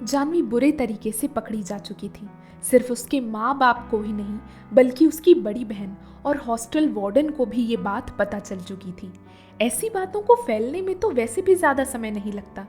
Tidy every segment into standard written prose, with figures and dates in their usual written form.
जानवी बुरे तरीके से पकड़ी जा चुकी थी। सिर्फ उसके माँ बाप को ही नहीं बल्कि उसकी बड़ी बहन और हॉस्टल वार्डन को भी ये बात पता चल चुकी थी। ऐसी बातों को फैलने में तो वैसे भी ज़्यादा समय नहीं लगता।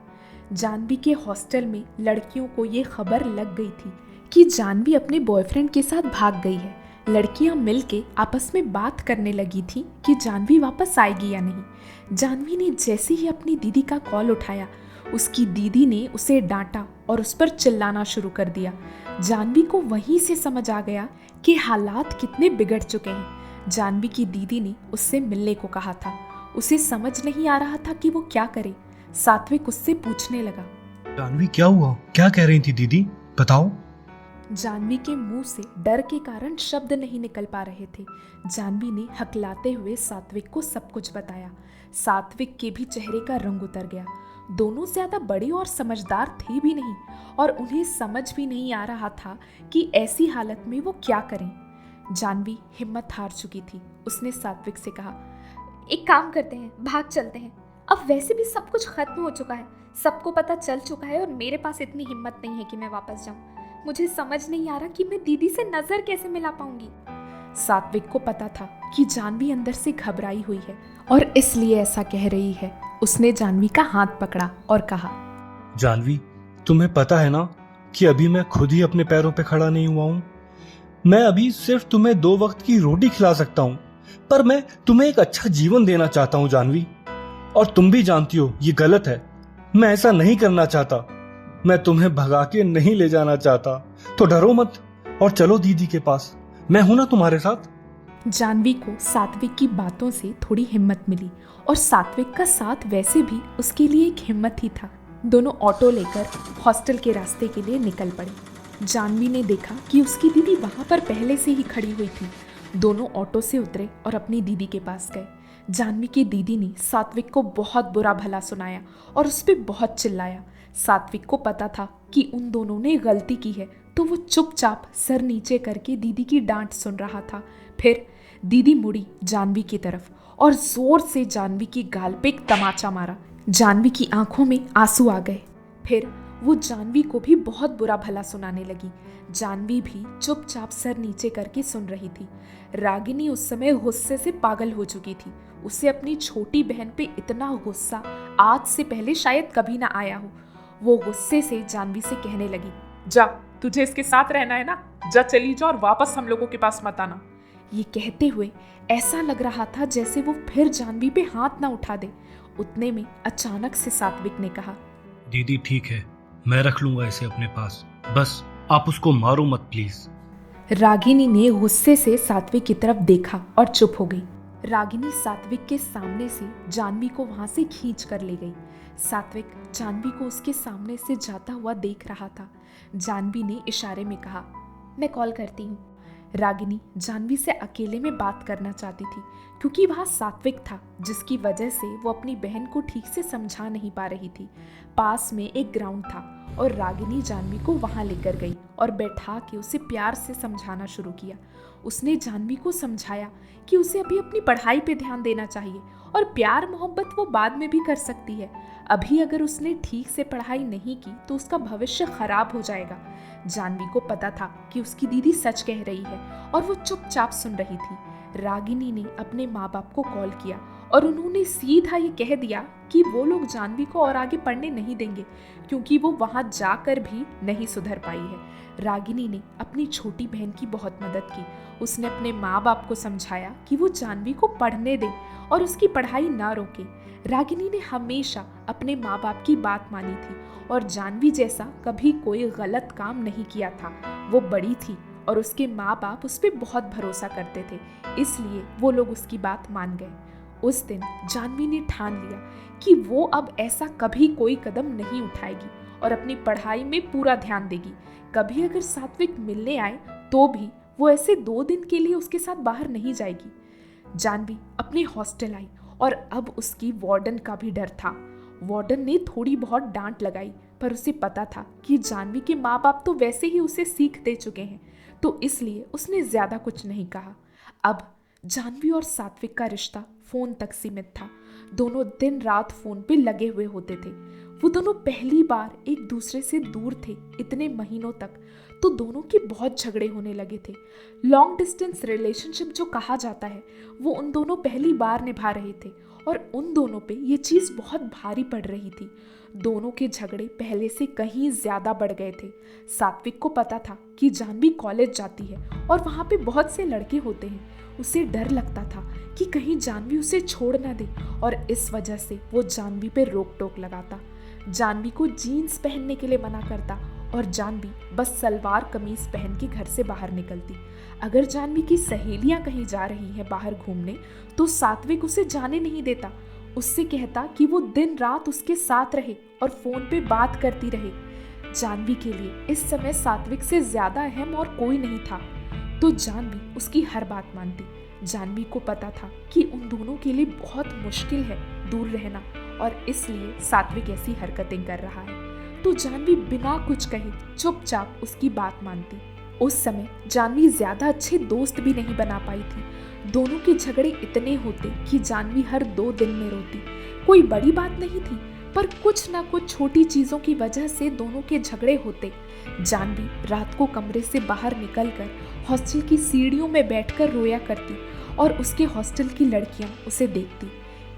जानवी के हॉस्टल में लड़कियों को ये खबर लग गई थी कि जानवी अपने बॉयफ्रेंड के साथ भाग गई है। लड़कियां मिलके आपस में बात करने लगी थी कि जानवी वापस आएगी या नहीं। जानवी ने जैसे ही अपनी दीदी का कॉल उठाया, उसकी दीदी ने उसे डांटा और उस पर चिल्लाना शुरू कर दिया। जानवी को वहीं से समझ आ गया कि हालात कितने बिगड़ चुके हैं। जानवी की दीदी ने उससे मिलने को कहा था। उसे समझ नहीं आ रहा था कि वो क्या करे। सात्विक उससे पूछने लगा, जानवी क्या हुआ? क्या कह रही थी दीदी? बताओ। जानवी के मुंह से डर के कारण शब्द नहीं निकल पा रहे थे। जानवी ने हकलाते हुए सात्विक को सब कुछ बताया। सात्विक के भी चेहरे का रंग उतर गया। दोनों ज्यादा बड़े और समझदार थे भी नहीं और उन्हें समझ भी नहीं आ रहा था कि ऐसी हालत में वो क्या करें। जानवी हिम्मत हार चुकी थी। उसने सात्विक से कहा, एक काम करते हैं, भाग चलते हैं। अब वैसे भी सब कुछ खत्म हो चुका है, सबको पता चल चुका है और मेरे पास इतनी हिम्मत नहीं है कि मैं वापस जाऊं। मुझे समझ नहीं आ रहा कि मैं दीदी से नजर कैसे मिला पाऊंगी। सात्विक को पता था कि जानवी अंदर से घबराई हुई है और इसलिए ऐसा कह रही है। उसने जानवी का हाथ पकड़ा और कहा, जानवी, तुम्हें पता है ना कि अभी मैं खुद ही अपने पैरों पे खड़ा नहीं हुआ हूँ। मैं अभी सिर्फ तुम्हें 2 वक्त की रोटी खिला सकता हूँ, पर मैं तुम्हें एक अच्छा जीवन देना चाहता हूँ जानवी। और तुम भी जानती हो ये गलत है। मैं ऐसा नहीं करना चाहता। मैं तुम्हें भगा के नहीं ले जाना चाहता। तो डरो मत और चलो दीदी के पास। मैं हूं ना तुम्हारे साथ। जानवी को सात्विक की बातों से थोड़ी हिम्मत मिली और सात्विक का साथ वैसे भी उसके लिए एक हिम्मत ही था। दोनों ऑटो लेकर हॉस्टल के रास्ते के लिए निकल पड़े। जानवी ने देखा कि उसकी दीदी वहां पर पहले से ही खड़ी हुई थी। दोनों ऑटो से उतरे और अपनी दीदी के पास गए। जानवी की दीदी ने सात्विक को बहुत बुरा भला सुनाया और उस पर बहुत चिल्लाया। सात्विक को पता था कि उन दोनों ने गलती की है, तो वो चुपचाप सर नीचे करके दीदी की डांट सुन रहा था। फिर दीदी मुड़ी जानवी की तरफ और जोर से जानवी की गाल पे एक तमाचा मारा। जानवी की आंखों में आंसू आ गए। फिर वो जानवी को भी बहुत बुरा भला सुनाने लगी। जानवी भी चुपचाप सर नीचे करके सुन रही थी। रागिनी उस समय गुस्से से पागल हो चुकी थी। उसे अपनी छोटी बहन पे इतना गुस्सा आज से पहले शायद कभी ना आया हो। वो गुस्से से जानवी से कहने लगी, जा, तुझे इसके साथ रहना है ना, जा चली जा और वापस हम लोगों के पास मत आना। ये कहते हुए ऐसा लग रहा था जैसे वो फिर जानवी पे हाथ ना उठा दे। उतने में अचानक से सात्विक ने कहा, दीदी ठीक है, मैं रख लूंगा इसे अपने पास। बस आप उसको मारो मत प्लीज। रागिनी ने गुस्से से सात्विक की तरफ देखा और चुप हो गई। रागिनी सात्विक के सामने से जानवी को वहां से खींच कर ले गई। सात्विक जानवी को उसके सामने से जाता हुआ देख रहा था। जानवी ने इशारे में कहा, मैं कॉल करती हूँ। रागिनी जानवी से अकेले में बात करना चाहती थी क्योंकि वहाँ सात्विक था, जिसकी वजह से वो अपनी बहन को ठीक से समझा नहीं पा रही थी। पास में एक ग्राउंड था और रागिनी जानवी को वहाँ लेकर गई और बैठा के उसे प्यार से समझाना शुरू किया। उसने जानवी को समझाया कि उसे अभी अपनी पढ़ाई पे ध्यान देना चाहिए और प्यार मोहब्बत वो बाद में भी कर सकती है। अभी अगर उसने ठीक से पढ़ाई नहीं की तो उसका भविष्य खराब हो जाएगा। जानवी को पता था कि उसकी दीदी सच कह रही है और वो चुपचाप सुन रही थी। रागिनी ने अपने माँ बाप को कॉल किया और उन्होंने सीधा ये कह दिया कि वो लोग जानवी को और आगे पढ़ने नहीं देंगे क्योंकि वो वहाँ जाकर भी नहीं सुधर पाई है। रागिनी ने अपनी छोटी बहन की बहुत मदद की। उसने अपने माँ बाप को समझाया कि वो जानवी को पढ़ने दे और उसकी पढ़ाई ना रोके। रागिनी ने हमेशा अपने माँ बाप की बात मानी थी और जानवी जैसा कभी कोई गलत काम नहीं किया था। वो बड़ी थी और उसके माँ बाप उस पर बहुत भरोसा करते थे, इसलिए वो लोग उसकी बात मान गए। उस दिन जानवी ने ठान लिया कि वो अब ऐसा कभी कोई कदम नहीं उठाएगी और अपनी पढ़ाई में पूरा ध्यान देगी। कभी अगर सात्विक मिलने आए तो भी वो ऐसे 2 दिन के लिए उसके साथ बाहर नहीं जाएगी। जानवी अपने हॉस्टल आई और अब उसकी वार्डन का भी डर था। वार्डन ने थोड़ी बहुत डांट लगाई, पर उसे पता था कि जानवी के माँ बाप तो वैसे ही उसे सीख दे चुके हैं, तो इसलिए उसने ज्यादा कुछ नहीं कहा। अब जानवी और सात्विक का रिश्ता फोन तक सीमित था। दोनों दिन रात फोन पे लगे हुए होते थे। वो दोनों पहली बार एक दूसरे से दूर थे इतने महीनों तक, तो दोनों के बहुत झगड़े होने लगे थे। लॉन्ग डिस्टेंस रिलेशनशिप जो कहा जाता है वो उन दोनों पहली बार निभा रहे थे और उन दोनों पे ये चीज़ बहुत भारी पड़ रही थी। दोनों के झगड़े पहले से कहीं ज़्यादा बढ़ गए थे। सात्विक को पता था कि जानवी कॉलेज जाती है और वहाँ पे बहुत से लड़के होते हैं। उसे डर लगता था कि कहीं जानवी उसे छोड़ ना दे और इस वजह से वो जानवी पे रोक टोक लगाता, जानवी को जीन्स पहनने के लिए मना करता और जानवी बस सलवार कमीज पहन के घर से बाहर निकलती। अगर जानवी की सहेलियां कहीं जा रही हैं बाहर घूमने तो सात्विक उसे जाने नहीं देता। उससे कहता कि वो दिन रात उसके साथ रहे और फोन पे बात करती रहे। जानवी के लिए इस समय सात्विक से ज्यादा अहम और कोई नहीं था, तो जानवी उसकी हर बात मानती। जानवी को पता था कि उन दोनों के लिए बहुत मुश्किल है दूर रहना और इसलिए सात्विक ऐसी हरकतें कर रहा है, तो जानवी बिना कुछ कहे चुपचाप उसकी बात मानती। उस समय जानवी ज्यादा अच्छे दोस्त भी नहीं बना पाई थी। दोनों के झगड़े इतने होते कि जानवी हर 2 दिन में रोती। कोई बड़ी बात नहीं थी, पर कुछ ना कुछ छोटी चीजों की वजह से दोनों के झगड़े होते। जानवी रात को कमरे से बाहर निकलकर हॉस्टल की सीढ़ियों में बैठकर रोया करती और उसके हॉस्टल की लड़कियां उसे देखती।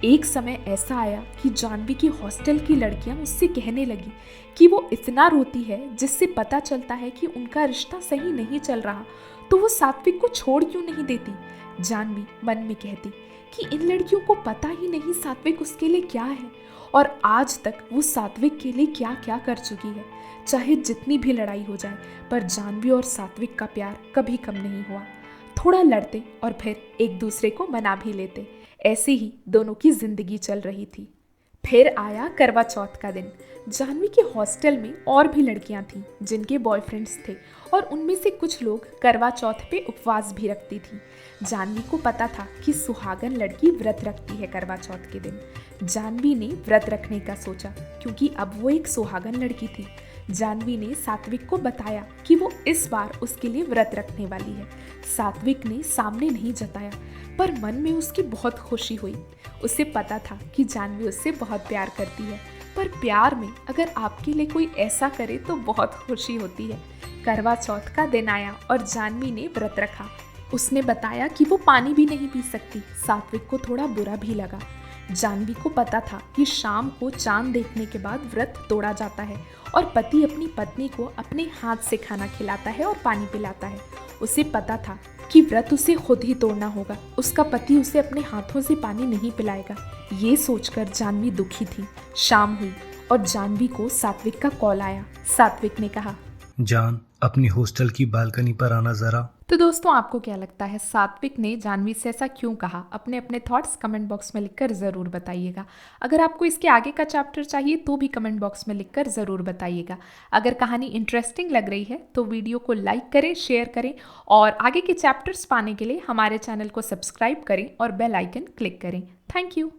एक समय ऐसा आया कि जानवी की हॉस्टल की लड़कियां उससे कहने लगी कि वो इतना रोती है जिससे पता चलता है कि उनका रिश्ता सही नहीं चल रहा, तो वो सात्विक को छोड़ क्यों नहीं देती। जानवी मन में कहती कि इन लड़कियों को पता ही नहीं सात्विक उसके लिए क्या है और आज तक वो सात्विक के लिए क्या क्या कर चुकी है। चाहे जितनी भी लड़ाई हो जाए, पर जानवी और सात्विक का प्यार कभी कम नहीं हुआ। थोड़ा लड़ते और फिर एक दूसरे को मना भी लेते। ऐसे ही दोनों की जिंदगी चल रही थी। फिर आया करवा चौथ का दिन। जानवी के हॉस्टल में और भी लड़कियां थीं जिनके बॉयफ्रेंड्स थे और उनमें से कुछ लोग करवा चौथ पे उपवास भी रखती थीं। जानवी को पता था कि सुहागन लड़की व्रत रखती है करवा चौथ के दिन। जानवी ने व्रत रखने का सोचा क्योंकि अब वो एक सुहागन लड़की थी। जानवी ने सात्विक को बताया कि वो इस बार उसके लिए व्रत रखने वाली है। सात्विक ने सामने नहीं जताया, पर मन में उसकी बहुत खुशी हुई। उसे पता था कि जानवी उससे बहुत प्यार करती है, पर प्यार में अगर आपके लिए कोई ऐसा करे तो बहुत खुशी होती है। करवा चौथ का दिन आया और जानवी ने व्रत रखा। उसने बताया कि वो पानी भी नहीं पी सकती। सात्विक को थोड़ा बुरा भी लगा। जानवी को पता था कि शाम को चांद देखने के बाद व्रत तोड़ा जाता है और पति अपनी पत्नी को अपने हाथ से खाना खिलाता है और पानी पिलाता है। उसे पता था कि व्रत उसे खुद ही तोड़ना होगा, उसका पति उसे अपने हाथों से पानी नहीं पिलाएगा। ये सोचकर जानवी दुखी थी। शाम हुई और जानवी को सात्विक का कॉल आया। सात्विक ने कहा, जान, अपनी हॉस्टल की बालकनी पर आना जरा। तो दोस्तों, आपको क्या लगता है सात्विक ने जानवी से ऐसा क्यों कहा? अपने अपने थॉट्स कमेंट बॉक्स में लिखकर ज़रूर बताइएगा। अगर आपको इसके आगे का चैप्टर चाहिए तो भी कमेंट बॉक्स में लिखकर ज़रूर बताइएगा। अगर कहानी इंटरेस्टिंग लग रही है तो वीडियो को लाइक करें, शेयर करें और आगे के चैप्टर्स पाने के लिए हमारे चैनल को सब्सक्राइब करें और बेल आइकन क्लिक करें। Thank you.